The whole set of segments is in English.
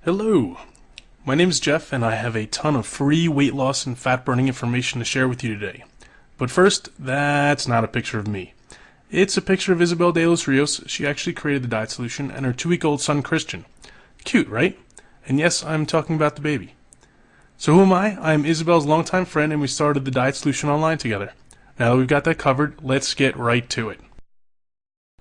Hello, my name is Jeff and I have a ton of free weight loss and fat burning information to share with you today. But first, that's not a picture of me. It's a picture of Isabel de los Rios. She actually created the diet solution, and her 2-week-old son Christian. Cute, right? And yes, I'm talking about the baby. So who am I? I'm Isabel's longtime friend and we started the diet solution online together. Now that we've got that covered, let's get right to it.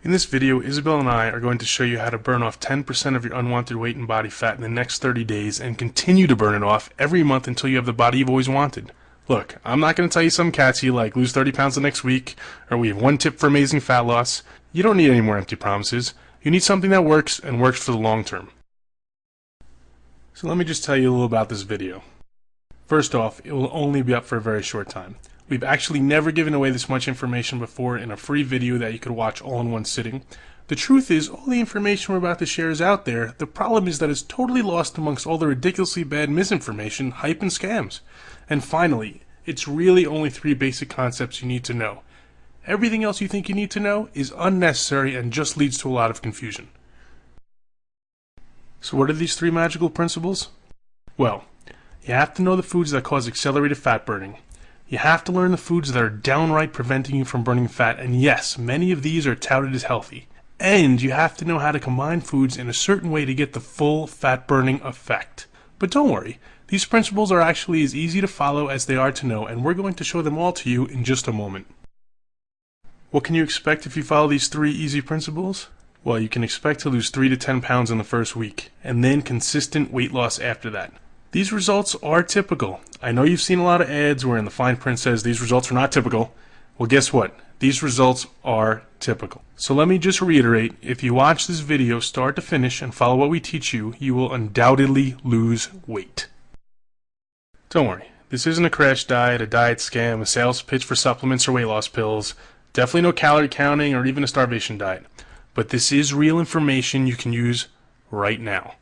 In this video, Isabel and I are going to show you how to burn off 10% of your unwanted weight and body fat in the next 30 days and continue to burn it off every month until you have the body you've always wanted. Look, I'm not going to tell you some catchy like lose 30 pounds the next week, or we have one tip for amazing fat loss. You don't need any more empty promises. You need something that works and works for the long term. So let me just tell you a little about this video. First off, it will only be up for a very short time. We've actually never given away this much information before in a free video that you could watch all in one sitting. The truth is, all the information we're about to share is out there. The problem is that it's totally lost amongst all the ridiculously bad misinformation, hype, and scams. And finally, it's really only 3 basic concepts you need to know. Everything else you think you need to know is unnecessary and just leads to a lot of confusion. So what are these 3 magical principles? Well, you have to know the foods that cause accelerated fat burning. You have to learn the foods that are downright preventing you from burning fat, and yes, many of these are touted as healthy. And you have to know how to combine foods in a certain way to get the full fat burning effect. But don't worry, these principles are actually as easy to follow as they are to know, and we're going to show them all to you in just a moment. What can you expect if you follow these 3 easy principles? Well, you can expect to lose 3 to 10 pounds in the first week, and then consistent weight loss after that. These results are typical. I know you've seen a lot of ads where in the fine print says these results are not typical. Well, guess what? These results are typical. So let me just reiterate, if you watch this video start to finish and follow what we teach you, you will undoubtedly lose weight. Don't worry, this isn't a crash diet, a diet scam, a sales pitch for supplements or weight loss pills, definitely no calorie counting or even a starvation diet. But this is real information you can use right now.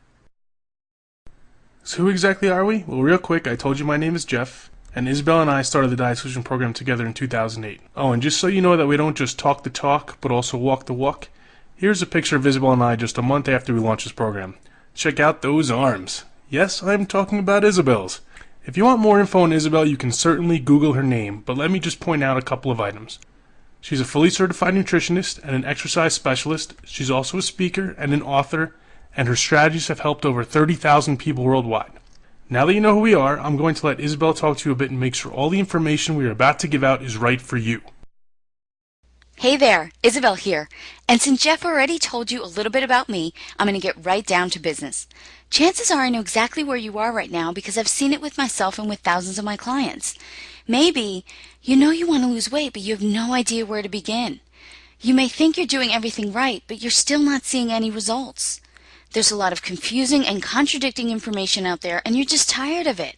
So who exactly are we? Well, real quick, I told you my name is Jeff, and Isabel and I started the Diet Solution program together in 2008. Oh, and just so you know that we don't just talk the talk, but also walk the walk, here's a picture of Isabel and I just a month after we launched this program. Check out those arms. Yes, I'm talking about Isabel's. If you want more info on Isabel, you can certainly Google her name, but let me just point out a couple of items. She's a fully certified nutritionist and an exercise specialist. She's also a speaker and an author, and her strategies have helped over 30,000 people worldwide. Now that you know who we are, I'm going to let Isabel talk to you a bit and make sure all the information we are about to give out is right for you. Hey there, Isabel here. And since Jeff already told you a little bit about me, I'm going to get right down to business. Chances are I know exactly where you are right now because I've seen it with myself and with thousands of my clients. Maybe you know you want to lose weight, but you have no idea where to begin. You may think you're doing everything right, but you're still not seeing any results. There's a lot of confusing and contradicting information out there, and you're just tired of it.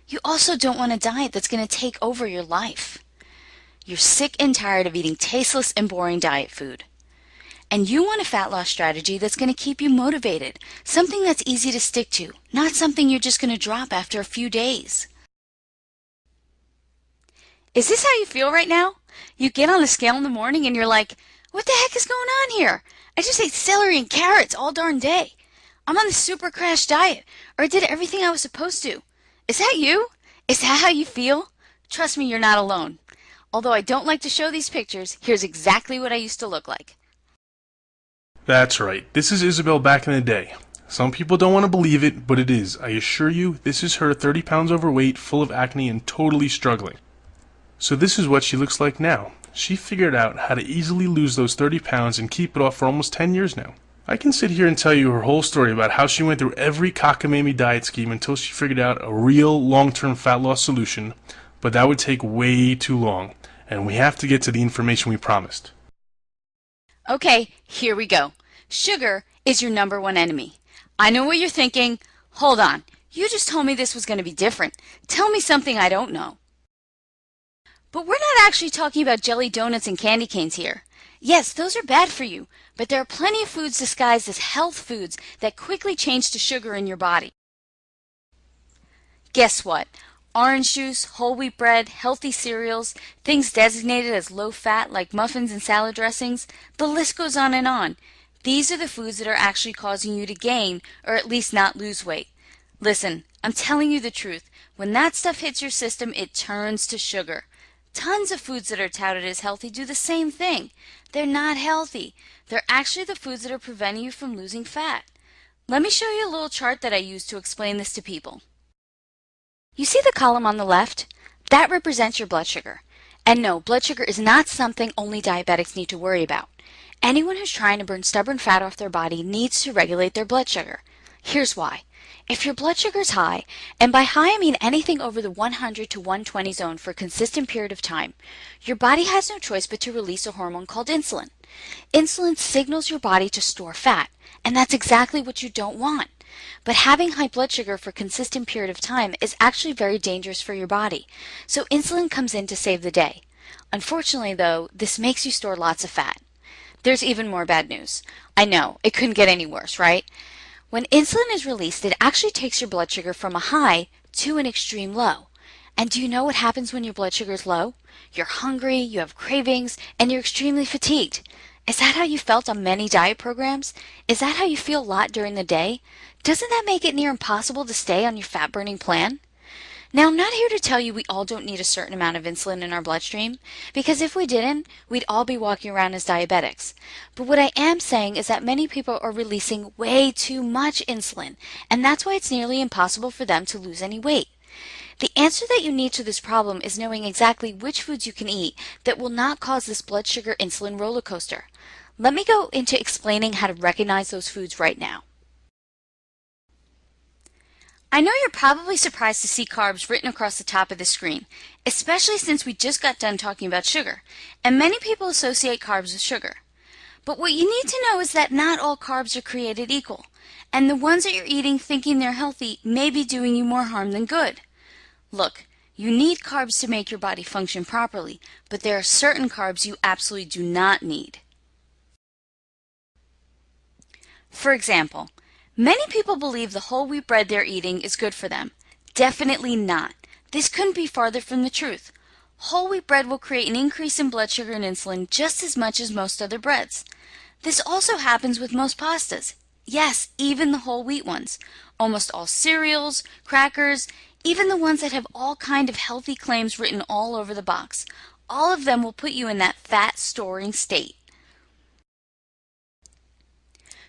You also don't want a diet that's going to take over your life. You're sick and tired of eating tasteless and boring diet food. And you want a fat loss strategy that's going to keep you motivated, something that's easy to stick to, not something you're just going to drop after a few days. Is this how you feel right now? You get on the scale in the morning and you're like, what the heck is going on here? I just ate celery and carrots all darn day. I'm on the super crash diet, or I did everything I was supposed to. Is that you? Is that how you feel? Trust me, you're not alone. Although I don't like to show these pictures, here's exactly what I used to look like. That's right, this is Isabel back in the day. Some people don't want to believe it, but it is. I assure you, this is her 30 pounds overweight, full of acne, and totally struggling. So this is what she looks like now. She figured out how to easily lose those 30 pounds and keep it off for almost 10 years now. I can sit here and tell you her whole story about how she went through every cockamamie diet scheme until she figured out a real long-term fat loss solution, but that would take way too long, and we have to get to the information we promised. Okay, here we go. Sugar is your #1 enemy. I know what you're thinking. Hold on, you just told me this was going to be different. Tell me something I don't know. But we're not actually talking about jelly donuts and candy canes here. Yes, those are bad for you, but there are plenty of foods disguised as health foods that quickly change to sugar in your body. Guess what? Orange juice, whole wheat bread, healthy cereals, things designated as low fat like muffins and salad dressings, the list goes on and on. These are the foods that are actually causing you to gain or at least not lose weight. Listen, I'm telling you the truth. When that stuff hits your system, it turns to sugar. Tons of foods that are touted as healthy do the same thing. They're not healthy. They're actually the foods that are preventing you from losing fat. Let me show you a little chart that I use to explain this to people. You see the column on the left? That represents your blood sugar. And no, blood sugar is not something only diabetics need to worry about. Anyone who's trying to burn stubborn fat off their body needs to regulate their blood sugar. Here's why. If your blood sugar is high, and by high I mean anything over the 100 to 120 zone for a consistent period of time, your body has no choice but to release a hormone called insulin. Insulin signals your body to store fat, and that's exactly what you don't want. But having high blood sugar for a consistent period of time is actually very dangerous for your body, so insulin comes in to save the day. Unfortunately though, this makes you store lots of fat. There's even more bad news. I know, it couldn't get any worse, right? When insulin is released, it actually takes your blood sugar from a high to an extreme low. And do you know what happens when your blood sugar is low? You're hungry, you have cravings, and you're extremely fatigued. Is that how you felt on many diet programs? Is that how you feel a lot during the day? Doesn't that make it near impossible to stay on your fat-burning plan? Now, I'm not here to tell you we all don't need a certain amount of insulin in our bloodstream, because if we didn't, we'd all be walking around as diabetics. But what I am saying is that many people are releasing way too much insulin, and that's why it's nearly impossible for them to lose any weight. The answer that you need to this problem is knowing exactly which foods you can eat that will not cause this blood sugar insulin roller coaster. Let me go into explaining how to recognize those foods right now. I know you're probably surprised to see carbs written across the top of the screen, especially since we just got done talking about sugar, and many people associate carbs with sugar. But what you need to know is that not all carbs are created equal, and the ones that you're eating thinking they're healthy may be doing you more harm than good. Look, you need carbs to make your body function properly, but there are certain carbs you absolutely do not need. For example, many people believe the whole wheat bread they're eating is good for them. Definitely not. This couldn't be farther from the truth. Whole wheat bread will create an increase in blood sugar and insulin just as much as most other breads. This also happens with most pastas. Yes, even the whole wheat ones. Almost all cereals, crackers, even the ones that have all kind of healthy claims written all over the box. All of them will put you in that fat storing state.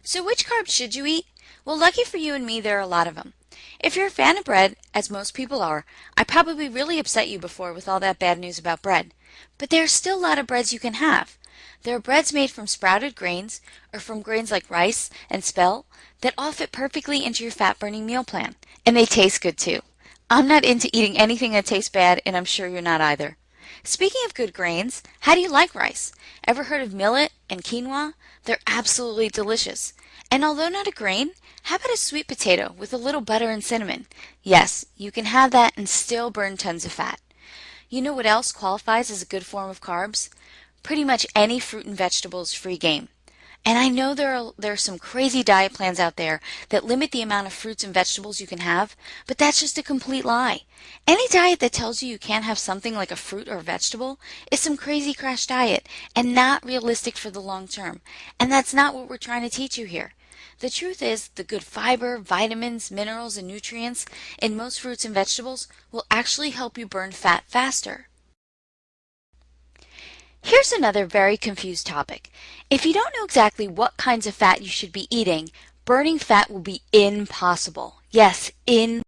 So which carbs should you eat? Well, lucky for you and me, there are a lot of them. If you're a fan of bread, as most people are, I probably really upset you before with all that bad news about bread. But there are still a lot of breads you can have. There are breads made from sprouted grains, or from grains like rice and spelt, that all fit perfectly into your fat-burning meal plan. And they taste good too. I'm not into eating anything that tastes bad, and I'm sure you're not either. Speaking of good grains, how do you like rice? Ever heard of millet and quinoa? They're absolutely delicious. And although not a grain, how about a sweet potato with a little butter and cinnamon? Yes, you can have that and still burn tons of fat. You know what else qualifies as a good form of carbs? Pretty much any fruit and vegetable is free game. And I know there are some crazy diet plans out there that limit the amount of fruits and vegetables you can have, but that's just a complete lie. Any diet that tells you can't have something like a fruit or a vegetable is some crazy crash diet and not realistic for the long term. And that's not what we're trying to teach you here. The truth is, the good fiber, vitamins, minerals, and nutrients in most fruits and vegetables will actually help you burn fat faster. Here's another very confused topic. If you don't know exactly what kinds of fat you should be eating, burning fat will be impossible. Yes, impossible.